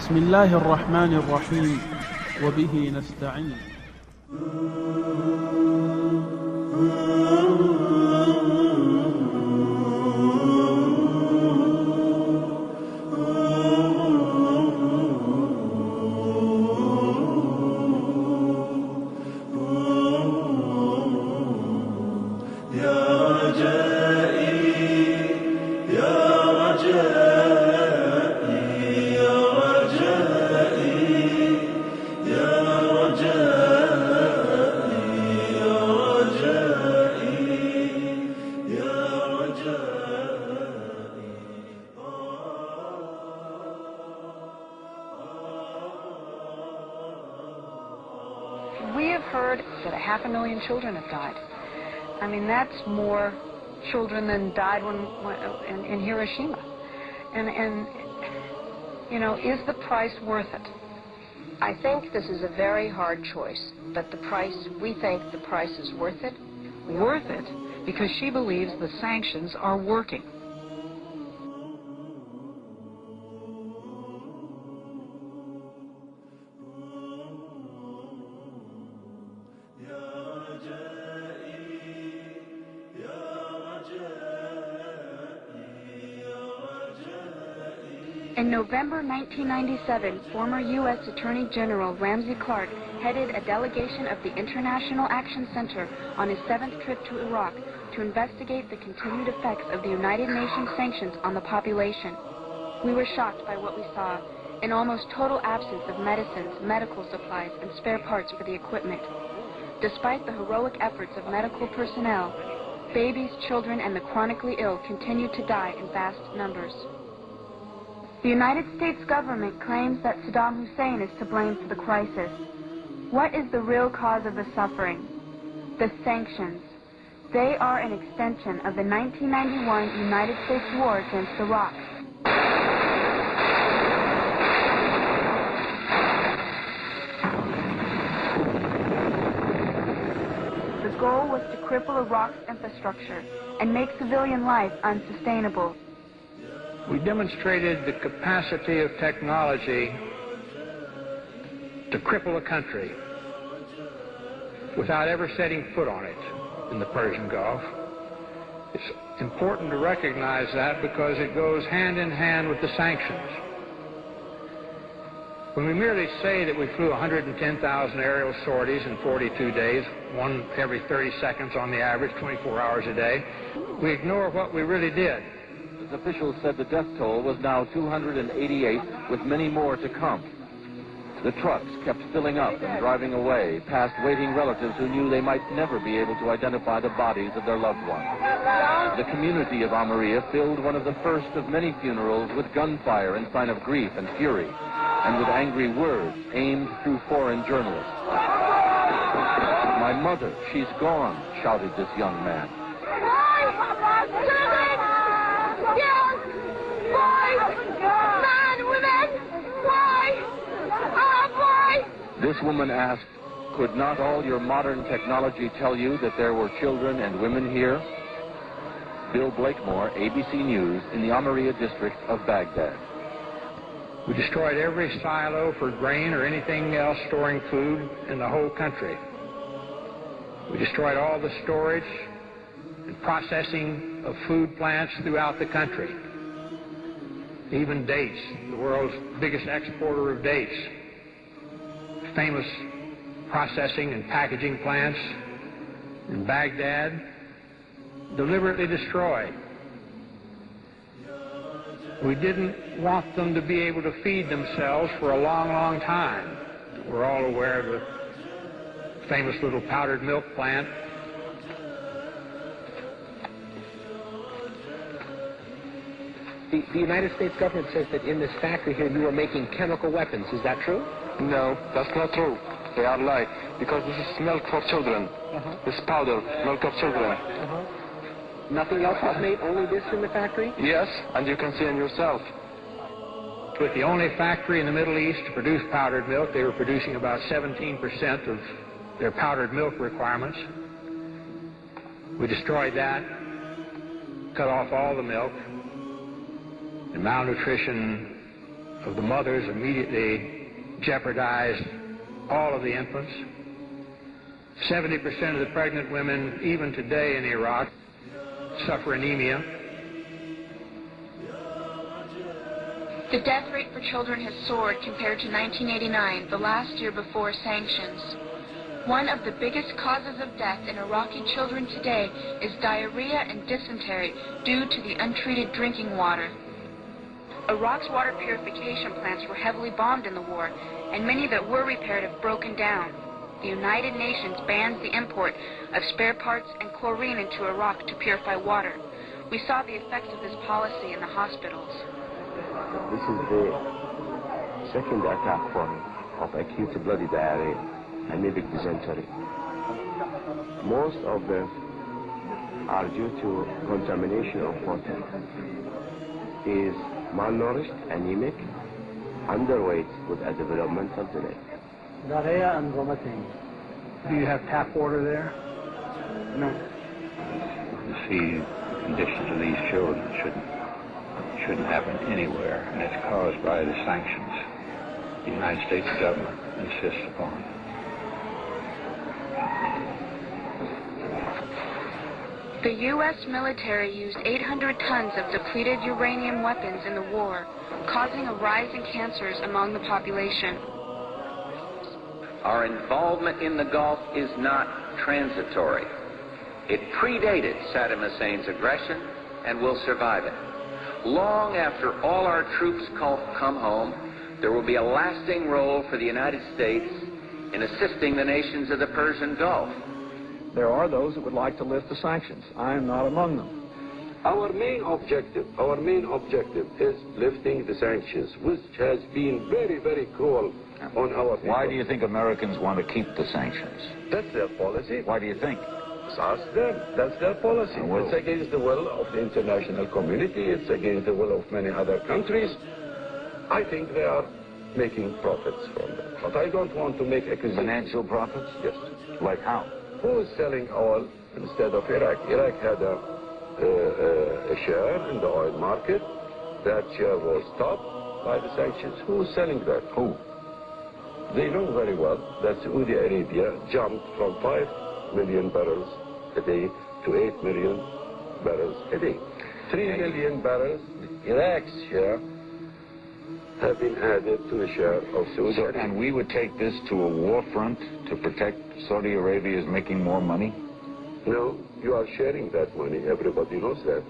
بسم الله الرحمن الرحيم وبه نستعين. We have heard that 500,000 children have died. I mean, that's more children than died in Hiroshima. And you know, is the price worth it? I think this is a very hard choice, but we think the price is worth it. Worth it because she believes the sanctions are working. In November 1997, former U.S. Attorney General Ramsey Clark headed a delegation of the International Action Center on his 7th trip to Iraq to investigate the continued effects of the United Nations sanctions on the population. We were shocked by what we saw, an almost total absence of medicines, medical supplies, and spare parts for the equipment. Despite the heroic efforts of medical personnel, babies, children, and the chronically ill continued to die in vast numbers. The United States government claims that Saddam Hussein is to blame for the crisis. What is the real cause of the suffering? The sanctions. They are an extension of the 1991 United States war against Iraq. The goal was to cripple Iraq's infrastructure and make civilian life unsustainable. We demonstrated the capacity of technology to cripple a country without ever setting foot on it in the Persian Gulf. It's important to recognize that because it goes hand in hand with the sanctions. When we merely say that we flew 110,000 aerial sorties in 42 days, one every 30 seconds on the average, 24 hours a day, we ignore what we really did. Officials said the death toll was now 288, with many more to come. The trucks kept filling up and driving away, past waiting relatives who knew they might never be able to identify the bodies of their loved ones. The community of Almeria filled one of the first of many funerals with gunfire in sign of grief and fury, and with angry words aimed through foreign journalists. "My mother, she's gone," shouted this young man. This woman asked, "Could not all your modern technology tell you that there were children and women here?" Bill Blakemore, ABC News, in the Almeria district of Baghdad. We destroyed every silo for grain or anything else storing food in the whole country. We destroyed all the storage and processing of food plants throughout the country. Even dates, the world's biggest exporter of dates. Famous processing and packaging plants in Baghdad, deliberately destroyed. We didn't want them to be able to feed themselves for a long, long time. We're all aware of the famous little powdered milk plant. The United States government says that in this factory here you are making chemical weapons. Is that true? No, that's not true. They are lying, because this is milk for children. This powder, milk of children. Nothing else was made, only this in the factory? Yes, and you can see it yourself. With the only factory in the Middle East to produce powdered milk, they were producing about 17% of their powdered milk requirements. We destroyed that, cut off all the milk, and malnutrition of the mothers immediately jeopardized all of the infants. 70% of the pregnant women, even today in Iraq, suffer anemia. The death rate for children has soared compared to 1989, the last year before sanctions. One of the biggest causes of death in Iraqi children today is diarrhea and dysentery due to the untreated drinking water. Iraq's water purification plants were heavily bombed in the war, and many that were repaired have broken down. The United Nations bans the import of spare parts and chlorine into Iraq to purify water. We saw the effects of this policy in the hospitals. This is the second attack form of acute bloody diarrhea, amoebic dysentery. Most of them are due to contamination of water. Is malnourished, anemic, underweight with a developmental delay. Diarrhea and vomiting. Do you have tap water there? No. You see, the conditions of these children shouldn't happen anywhere, and it's caused by the sanctions the United States government insists upon. The U.S. military used 800 tons of depleted uranium weapons in the war, causing a rise in cancers among the population. Our involvement in the Gulf is not transitory. It predated Saddam Hussein's aggression and will survive it. Long after all our troops come home, there will be a lasting role for the United States in assisting the nations of the Persian Gulf. There are those that would like to lift the sanctions. I am not among them. Our main objective is lifting the sanctions, which has been very, very cruel on our people. Why do you think Americans want to keep the sanctions? That's their policy. Why do you think? Ask them. That's their policy. It's against the will of the international community. It's against the will of many other countries. I think they are making profits from that. But I don't want to make accusations. Financial profits? Yes. Like how? Who is selling oil instead of Iraq? Iraq had a share in the oil market. That share was stopped by the sanctions. Who is selling that? Who? They know very well that Saudi Arabia jumped from 5 million barrels a day to 8 million barrels a day. 3 million barrels, Iraq's share, have been added to the share of Saudi Arabia. And we would take this to a war front to protect Saudi Arabia's making more money? No, you are sharing that money. Everybody knows that.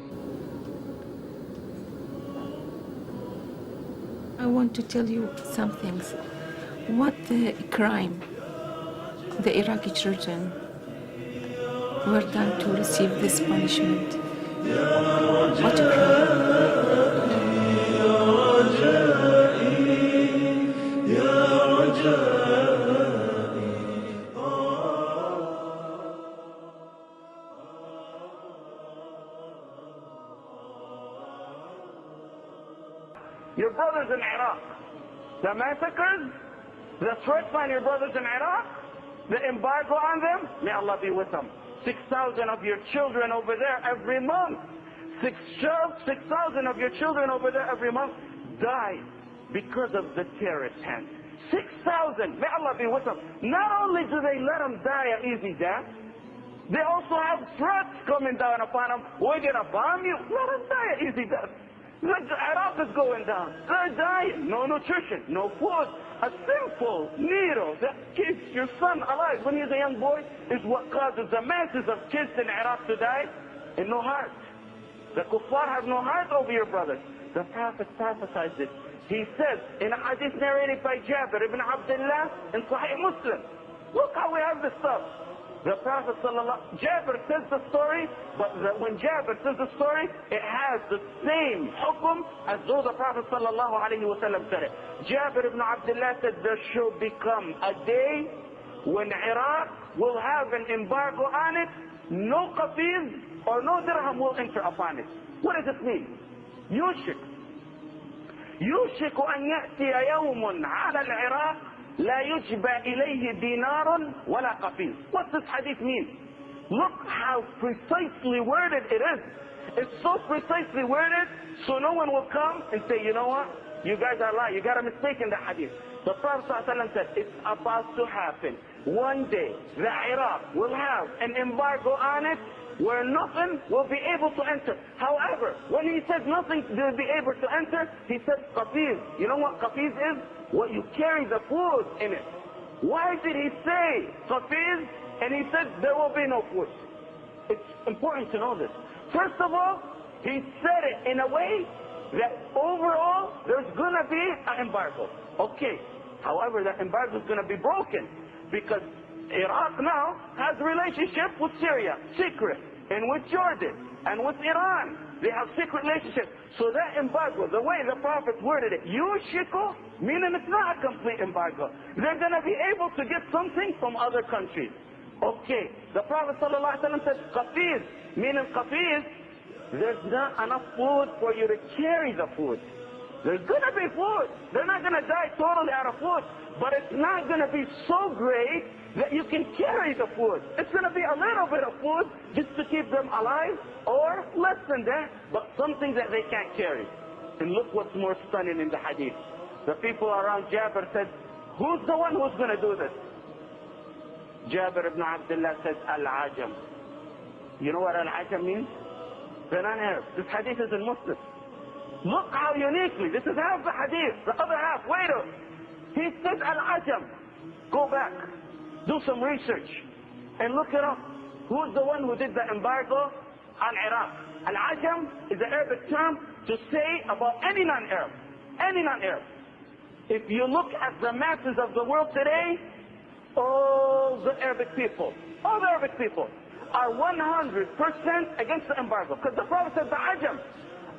I want to tell you some things. What crime the Iraqi children were done to receive this punishment? What a crime. Your brothers in Iraq, the massacres, the threats on your brothers in Iraq, the embargo on them, may Allah be with them. 6,000 of your children over there every month. 6,000 of your children over there every month die because of the terrorist hand. 6,000, may Allah be with them. Not only do they let them die an easy death, they also have threats coming down upon them. We're going to bomb you. Let them die an easy death. Iraq is going down. They're dying. No nutrition, no food. A simple needle that keeps your son alive when he's a young boy is what causes the masses of kids in Iraq to die, and no heart. The kuffar have no heart over your brothers. The Prophet prophesied this. He says in a hadith narrated by Jabir ibn Abdullah in Sahih Muslim. Look how we have this stuff. The Prophet Jabir says the story, but when Jabir says the story, it has the same hukum as though the Prophet ﷺ said it. Jabir ibn Abdullah said there shall become a day when Iraq will have an embargo on it, no qafiz or no dirham will enter upon it. What does this mean? يوشك أن يأتي يوم على العراق لا يجبى إليه دينار ولا قفيز. What's this hadith mean? Look how precisely worded it is. It's so precisely worded, so no one will come and say, you know what? You guys are lying. You got a mistake in the hadith. The Prophet ﷺ said, it's about to happen. One day, the Iraq will have an embargo on it where nothing will be able to enter. However, when he said nothing will be able to enter, he said qafiz. You know what qafiz is? What you carry the food in it. Why did he say qafiz and he said there will be no food? It's important to know this. First of all, he said it in a way that overall there's going to be an embargo. Okay. However, that embargo is going to be broken because Iraq now has a relationship with Syria, secret, and with Jordan, and with Iran. They have secret relationships. So that embargo, the way the Prophet worded it, yushiku, meaning it's not a complete embargo. They're going to be able to get something from other countries. Okay, the Prophet ﷺ said, qafiz, meaning qafiz, there's not enough food for you to carry the food. There's going to be food. They're not going to die totally out of food. But it's not going to be so great that you can carry the food. It's going to be a little bit of food just to keep them alive, or less than that, but something that they can't carry. And look what's more stunning in the hadith. The people around Jabir said, who's the one who's going to do this? Jabir ibn Abdullah says, Al-Ajam. You know what Al-Ajam means? The non-Arab. This hadith is in Muslim. Look how uniquely, this is half the hadith, the other half, wait up. He said Al-Ajam. Go back, do some research, and look it up. Who's the one who did the embargo on Iraq? Al-Ajam is the Arabic term to say about any non-Arab. Any non-Arab. If you look at the masses of the world today, all the Arabic people are 100% against the embargo. Because the Prophet said the Ajam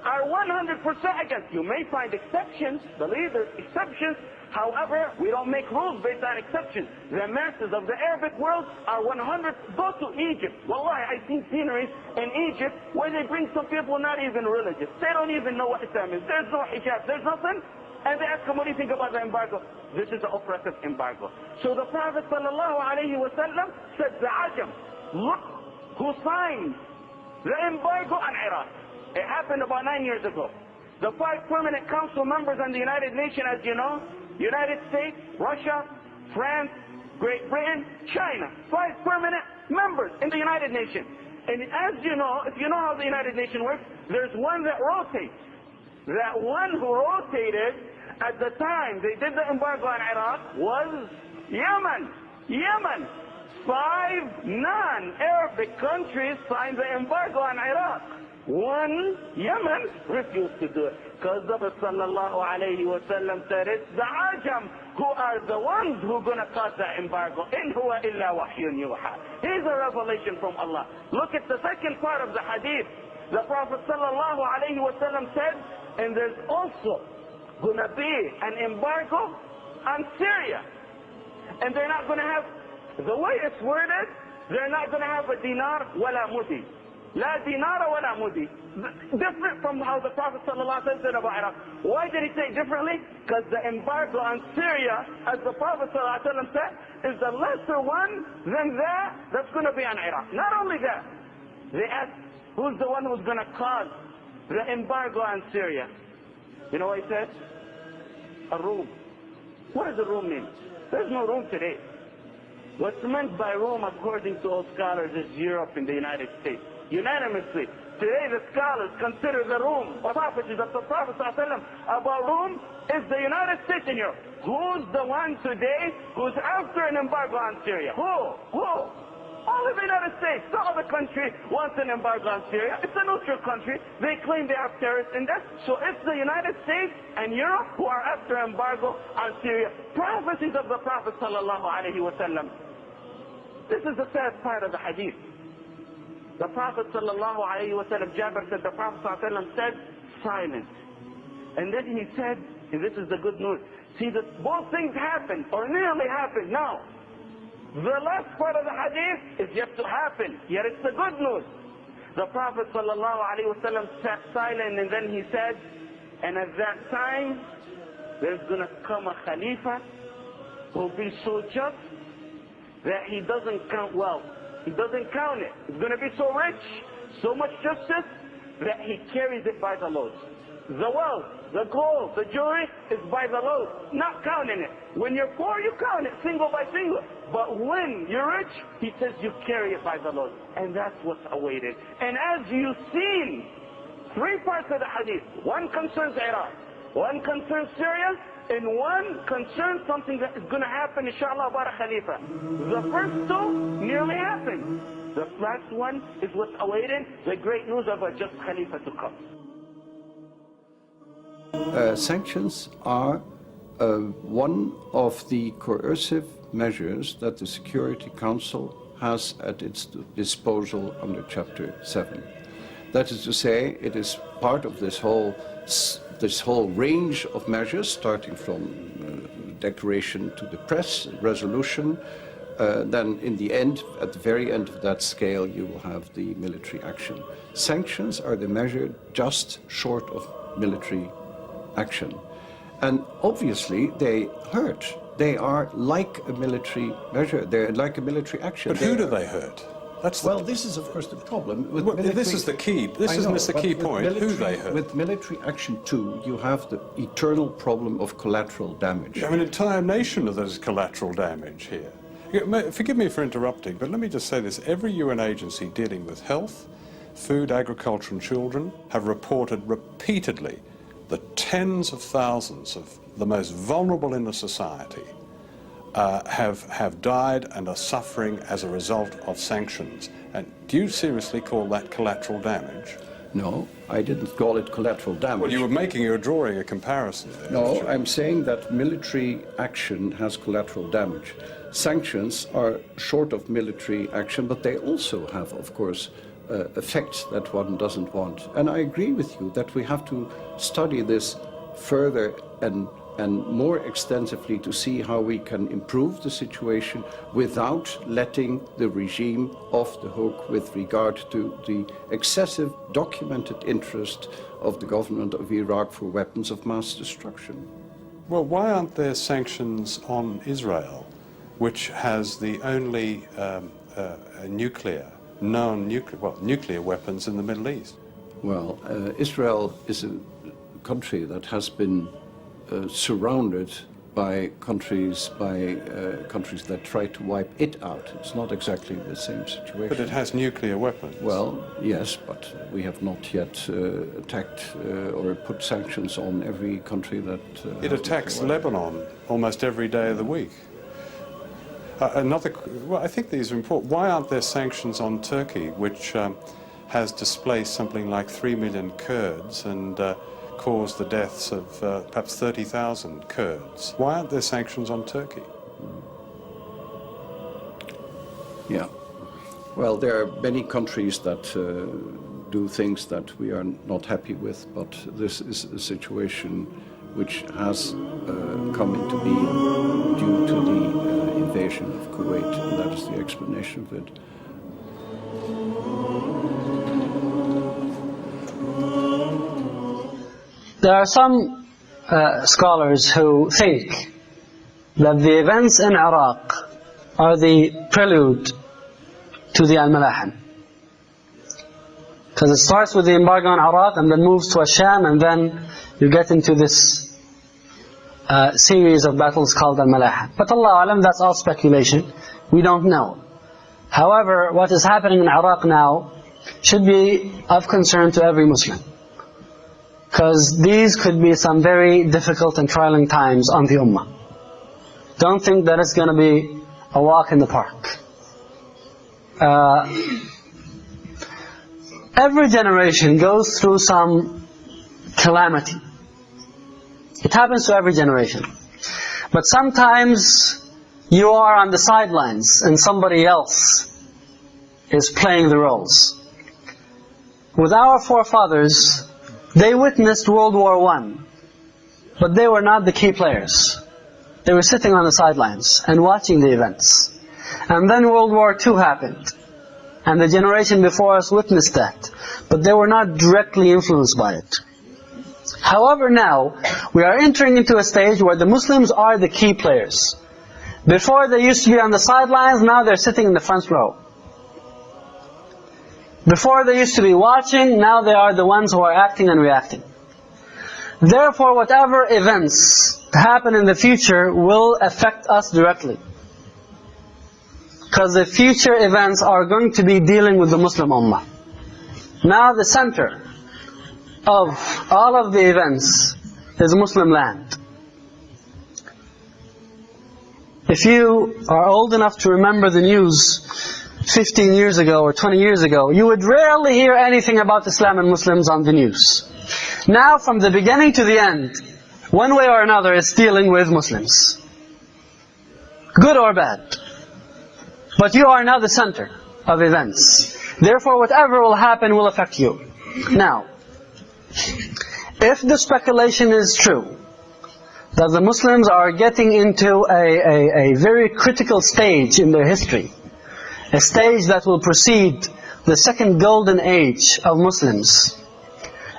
are 100% against. You may find exceptions, believe there's exceptions. However, we don't make rules based on exceptions. The masses of the Arabic world are 100. Go to Egypt. Wallahi, I've seen sceneries in Egypt where they bring some people not even religious. They don't even know what Islam is. There's no hijab, there's nothing. And they ask them, what do you think about the embargo? This is an oppressive embargo. So the Prophet ﷺ said, the Ajam, look who signed the embargo on Iraq. It happened about 9 years ago. The 5 permanent council members in the United Nations, as you know, United States, Russia, France, Great Britain, China. 5 permanent members in the United Nations. And as you know, if you know how the United Nations works, there's one that rotates. That one who rotated at the time they did the embargo on Iraq was Yemen. Yemen. 5 non-Arabic countries signed the embargo on Iraq. One, Yemen, refused to do it. Because the Prophet ﷺ said it's the Ajam who are the ones who are going to cause the embargo. إِنْ هُوَ إِلَّا وَحْيٌ يُوحَى. Here's a revelation from Allah. Look at the second part of the hadith. The Prophet ﷺ said, and there's also going to be an embargo on Syria. And they're not going to have, the way it's worded, they're not going to have a dinar wala mudi. La dinara wala mudi. Different from how the Prophet ﷺ said about Iraq. Why did he say differently? Because the embargo on Syria, as the Prophet ﷺ said, is the lesser one than that's going to be on Iraq. Not only that, they asked, who's the one who's going to cause the embargo on Syria? You know what he said? A room. What does a room mean? There's no room today. What's meant by Rome, according to all scholars, is Europe and the United States. Unanimously. Today the scholars consider the Rome, or prophecies of the Prophet ﷺ about Rome, is the United States and Europe. Who's the one today who's after an embargo on Syria? Who? All of the United States. No other country wants an embargo on Syria. It's a neutral country. They claim they have terrorists in there. So it's the United States and Europe who are after embargo on Syria. Prophecies of the Prophet ﷺ. This is the third part of the hadith. The Prophet ﷺ, Jabir said, the Prophet ﷺ said, silence. And then he said, and this is the good news, see that both things happened, or nearly happened now. The last part of the hadith is yet to happen, yet it's the good news. The Prophet ﷺ sat silent, and then he said, and at that time, there's going to come a Khalifa who will be so just that he doesn't count wealth. He doesn't count it. He's going to be so rich, so much justice, that he carries it by the loads. The wealth, the gold, the jewelry is by the load, not counting it. When you're poor, you count it single by single. But when you're rich, he says you carry it by the load. And that's what's awaited. And as you've seen, 3 parts of the hadith. One concerns Iraq, one concerns Syria, and one concerns something that is going to happen, inshallah, by the Khalifa. The first 2 nearly happened. The last one is what's awaited, the great news of a just Khalifa to come. Sanctions are one of the coercive measures that the Security Council has at its disposal under Chapter 7. That is to say, it is part of this whole range of measures, starting from declaration to the press, resolution. Then in the end, at the very end of that scale, you will have the military action. Sanctions are the measure just short of military action. And obviously they hurt. They are like a military measure. They're like a military action. But who do they hurt? Well, this is of course the problem. This is the key. This is the key point. Who they hurt? With military action too, you have the eternal problem of collateral damage. I mean, an entire nation of there's collateral damage here. Forgive me for interrupting, but let me just say this. Every UN agency dealing with health, food, agriculture and children have reported repeatedly that tens of thousands of the most vulnerable in the society have died and are suffering as a result of sanctions. And do you seriously call that collateral damage? No, I didn't call it collateral damage. Well, you're drawing a comparison there. No, I'm saying that military action has collateral damage. Sanctions are short of military action, but they also have, of course, effects that one doesn't want. And I agree with you that we have to study this further and more extensively to see how we can improve the situation without letting the regime off the hook with regard to the excessive documented interest of the government of Iraq for weapons of mass destruction. Well, why aren't there sanctions on Israel, which has the only nuclear weapons in the Middle East? Well, Israel is a country that has been surrounded by countries that try to wipe it out. It's not exactly the same situation. But it has nuclear weapons. Well, yes, but we have not yet attacked or put sanctions on every country that... it attacks Lebanon almost every day of the week. Well, I think these are important. Why aren't there sanctions on Turkey, which has displaced something like 3 million Kurds and caused the deaths of perhaps 30,000 Kurds? Why aren't there sanctions on Turkey? Yeah. Well, there are many countries that do things that we are not happy with, but this is a situation which has come into being due to the invasion of Kuwait, and that is the explanation of it. There are some scholars who think that the events in Iraq are the prelude to the Al-Malahim. Because it starts with the embargo on Iraq and then moves to Asham, and then you get into this series of battles called Al-Malahim. But Allah Alam, that's all speculation. We don't know. However, what is happening in Iraq now should be of concern to every Muslim, because these could be some very difficult and trying times on the Ummah. Don't think that it's going to be a walk in the park. Every generation goes through some calamity. It happens to every generation. But sometimes you are on the sidelines and somebody else is playing the roles. With our forefathers, they witnessed World War I, but they were not the key players. They were sitting on the sidelines and watching the events. And then World War II happened, and the generation before us witnessed that, but they were not directly influenced by it. However, now we are entering into a stage where the Muslims are the key players. Before they used to be on the sidelines, now they're sitting in the front row. Before they used to be watching, now they are the ones who are acting and reacting. Therefore, whatever events happen in the future will affect us directly. Because the future events are going to be dealing with the Muslim Ummah. Now the center of all of the events is Muslim land. If you are old enough to remember the news 15 years ago or 20 years ago, you would rarely hear anything about Islam and Muslims on the news. Now from the beginning to the end, one way or another, it's dealing with Muslims. Good or bad. But you are now the center of events. Therefore, whatever will happen will affect you. Now, if the speculation is true, that the Muslims are getting into a very critical stage in their history, a stage that will precede the second golden age of Muslims,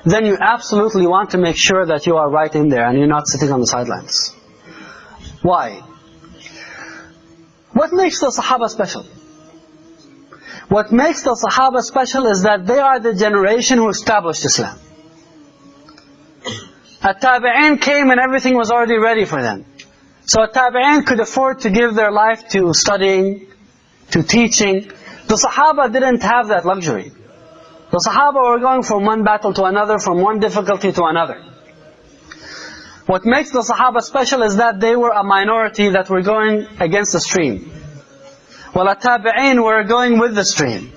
then you absolutely want to make sure that you are right in there and you're not sitting on the sidelines. Why? What makes the Sahaba special? What makes the Sahaba special is that they are the generation who established Islam. At-Tabi'in came and everything was already ready for them. So At-Tabi'in could afford to give their life to studying, to teaching. The Sahaba didn't have that luxury. The Sahaba were going from one battle to another, from one difficulty to another. What makes the Sahaba special is that they were a minority that were going against the stream. While At-Tabi'in were going with the stream.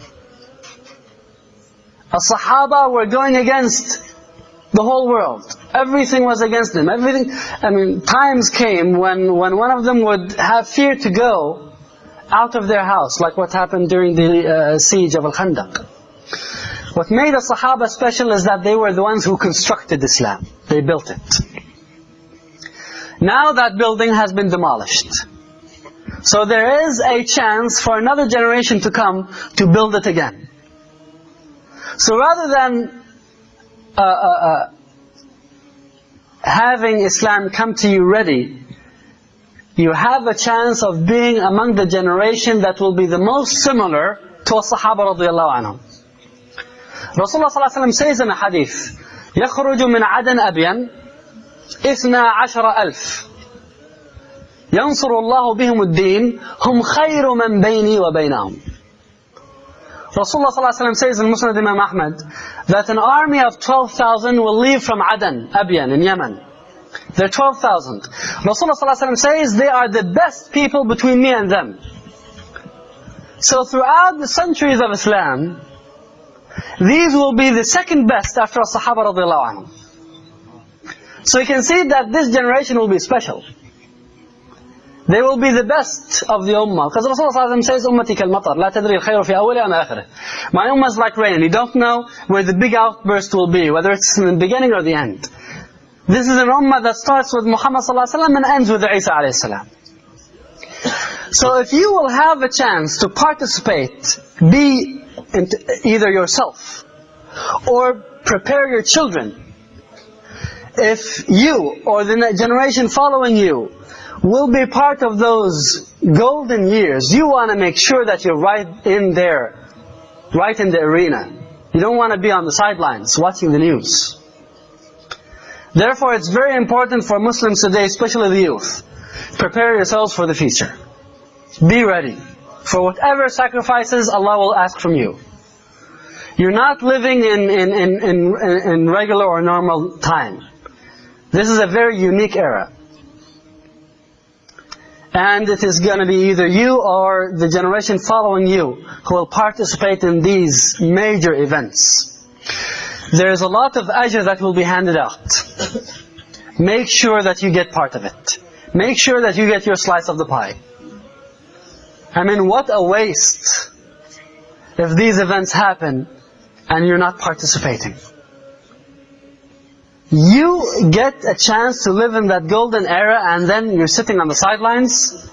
The Sahaba were going against the whole world. Everything was against them. Times came when one of them would have fear to go out of their house, like what happened during the siege of Al-Khandaq. What made the Sahaba special is that they were the ones who constructed Islam. They built it. Now that building has been demolished. So there is a chance for another generation to come to build it again. So rather than having Islam come to you ready, you have a chance of being among the generation that will be the most similar to a Sahaba radiallahu anhum. Rasulullah sallallahu alaihi wasallam says in a hadith, يخرج من عدن أبين 12,000 ينصر الله بهم الدين هم خير من بيني وبينهم. Rasulullah sallallahu alaihi wasallam says in Musnad Imam Ahmad that an army of 12,000 will leave from Aden, Abyan in Yemen. They're 12,000. Rasulullah sallallahu alaihi wasallam says they are the best people between me and them. So throughout the centuries of Islam, these will be the second best after Sahaba radiallahu anhum. So you can see that this generation will be special. They will be the best of the ummah. Because Rasulullah sallallahu alaihi wasallam says, "Ummati kal-matar, la tadri al-khayru fi awwaliha wa akhirih." My ummah is like rain. You don't know where the big outburst will be, whether it's in the beginning or the end. This is an ummah that starts with Muhammad sallallahu alaihi wasallam and ends with Isa alayhi salam. So if you will have a chance to participate, be either yourself or prepare your children, if you or the generation following you will be part of those golden years, you want to make sure that you're right in there, right in the arena. You don't want to be on the sidelines watching the news. Therefore, it's very important for Muslims today, especially the youth, prepare yourselves for the future. Be ready for whatever sacrifices Allah will ask from you. You're not living in regular or normal time. This is a very unique era. And it is going to be either you or the generation following you who will participate in these major events. There is a lot of ajr that will be handed out. Make sure that you get part of it. Make sure that you get your slice of the pie. What a waste if these events happen and you're not participating. You get a chance to live in that golden era and then you're sitting on the sidelines.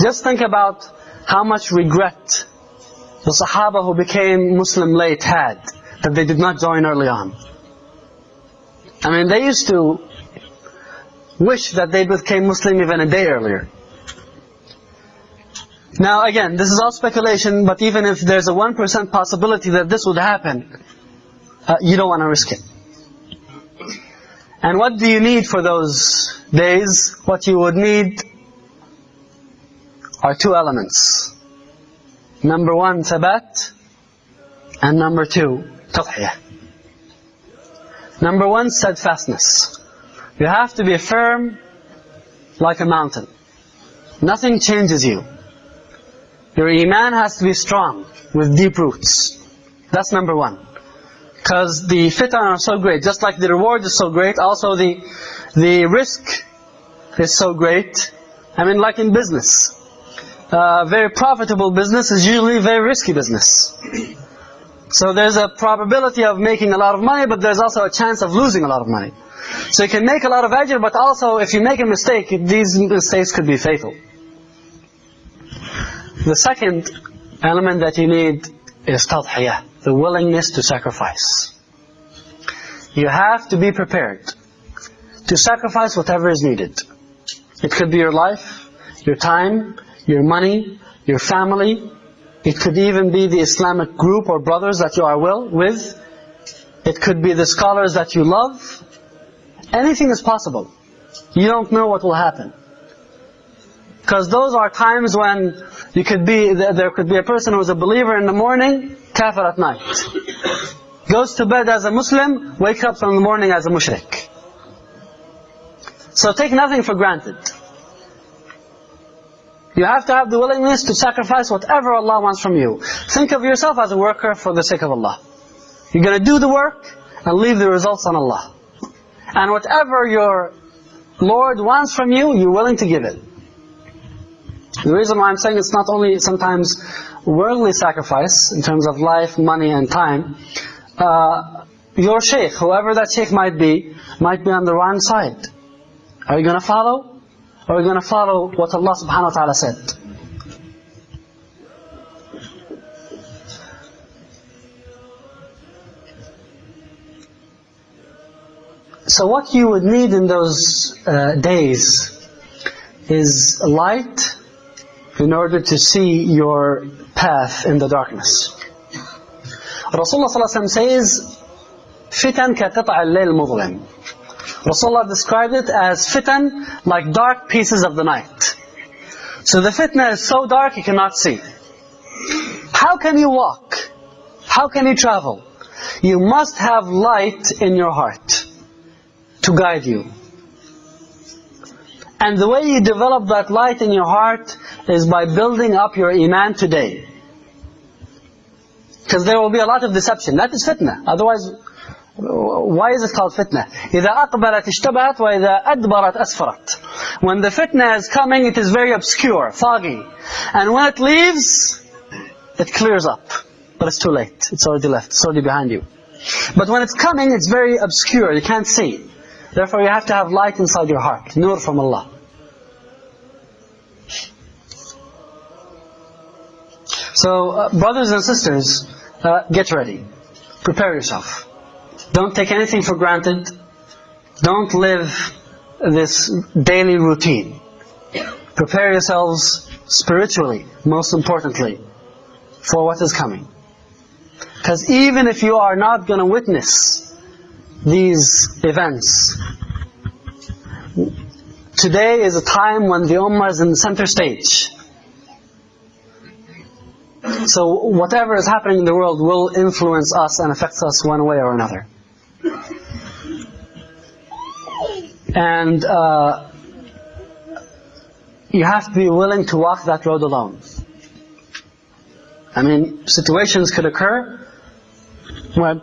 Just think about how much regret the Sahaba who became Muslim late had, that they did not join early on. They used to wish that they became Muslim even a day earlier. Now again, this is all speculation, but even if there's a 1% possibility that this would happen, you don't want to risk it. And what do you need for those days? What you would need are two elements. Number one, thabat, and number two, tadhiyah. Number one, steadfastness. You have to be firm like a mountain. Nothing changes you. Your iman has to be strong with deep roots. That's number one. Because the fitan are so great, just like the reward is so great, also the risk is so great. I mean, like in business. Very profitable business is usually a very risky business. So there's a probability of making a lot of money, but there's also a chance of losing a lot of money. So you can make a lot of ajr, but also if you make a mistake, these mistakes could be fatal. The second element that you need is tadhiyah, the willingness to sacrifice. You have to be prepared to sacrifice whatever is needed. It could be your life, your time, your money, your family. It could even be the Islamic group or brothers that you are with. It could be the scholars that you love. Anything is possible. You don't know what will happen. Because those are times when there could be a person who is a believer in the morning, kafir at night. Goes to bed as a Muslim, wakes up in the morning as a mushrik. So take nothing for granted. You have to have the willingness to sacrifice whatever Allah wants from you. Think of yourself as a worker for the sake of Allah. You're going to do the work and leave the results on Allah. And whatever your Lord wants from you, you're willing to give it. The reason why I'm saying it's not only sometimes worldly sacrifice in terms of life, money and time. Your shaykh, whoever that shaykh might be on the wrong side. Are you going to follow? Or are you going to follow what Allah subhanahu wa ta'ala said? So what you would need in those days is light in order to see your path in the darkness. Rasulullah ﷺ says, fitan ka qita' al-layl mudlim. Rasulullah described it as fitan like dark pieces of the night. So the fitna is so dark you cannot see. How can you walk? How can you travel? You must have light in your heart to guide you. And the way you develop that light in your heart is by building up your iman today. Because there will be a lot of deception. That is fitna. Otherwise, why is it called fitna? إِذَا أَقْبَلَتْ اشْتَبَهَتْ وَإِذَا أَدْبَرَتْ أَسْفَرَتْ. When the fitna is coming, it is very obscure, foggy. And when it leaves, it clears up. But it's too late. It's already left. It's already behind you. But when it's coming, it's very obscure. You can't see. Therefore, you have to have light inside your heart. Nur from Allah. So, brothers and sisters, get ready. Prepare yourself. Don't take anything for granted. Don't live this daily routine. Prepare yourselves spiritually, most importantly, for what is coming. Because even if you are not going to witness these events, today is a time when the Ummah is in the center stage. So whatever is happening in the world will influence us and affect us one way or another. And you have to be willing to walk that road alone. I mean, situations could occur when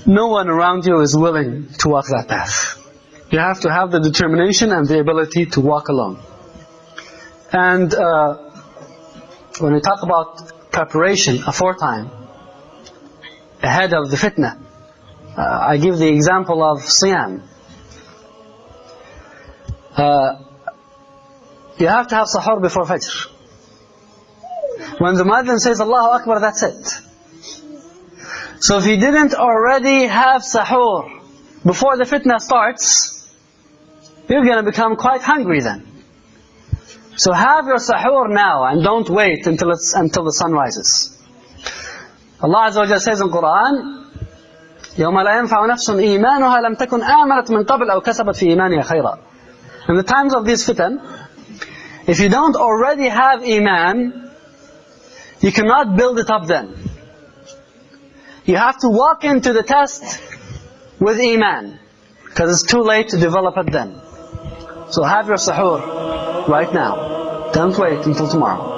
no one around you is willing to walk that path. You have to have the determination and the ability to walk alone. And when we talk about preparation aforetime, ahead of the fitna, I give the example of siyam. You have to have sahur before fajr. When the muadhin says Allahu Akbar, that's it. So if you didn't already have sahur before the fitna starts, you're going to become quite hungry then. So have your sahur now and don't wait until the sun rises. Allah Azza wa Jalla says in Quran, يوم لا ينفع نفس إيمانها لم تكن آمنت من قبل أو كسبت في إيمانها خيرا. In the times of these fitan, if you don't already have Iman, you cannot build it up then. You have to walk into the test with Iman, because it's too late to develop it then. So have your suhoor right now. Don't wait until tomorrow.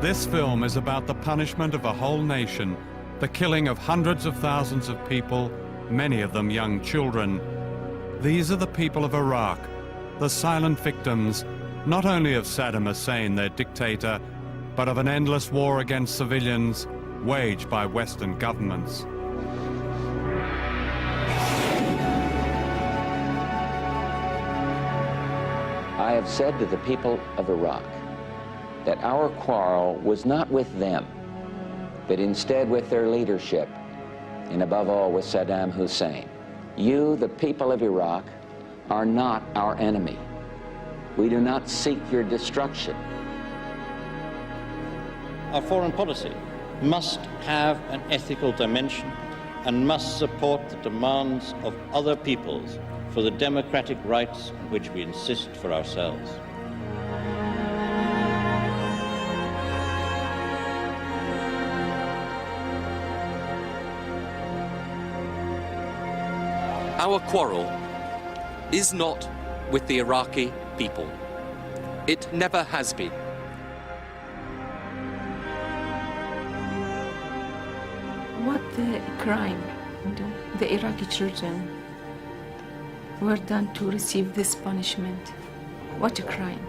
This film is about the punishment of a whole nation, the killing of hundreds of thousands of people, many of them young children. These are the people of Iraq, the silent victims, not only of Saddam Hussein, their dictator, but of an endless war against civilians waged by Western governments. I have said to the people of Iraq that our quarrel was not with them, but instead with their leadership, and above all with Saddam Hussein. You, the people of Iraq, are not our enemy. We do not seek your destruction. Our foreign policy must have an ethical dimension and must support the demands of other peoples for the democratic rights on which we insist for ourselves. Our quarrel is not with the Iraqi people. It never has been. What the crime the Iraqi children were done to receive this punishment? What a crime.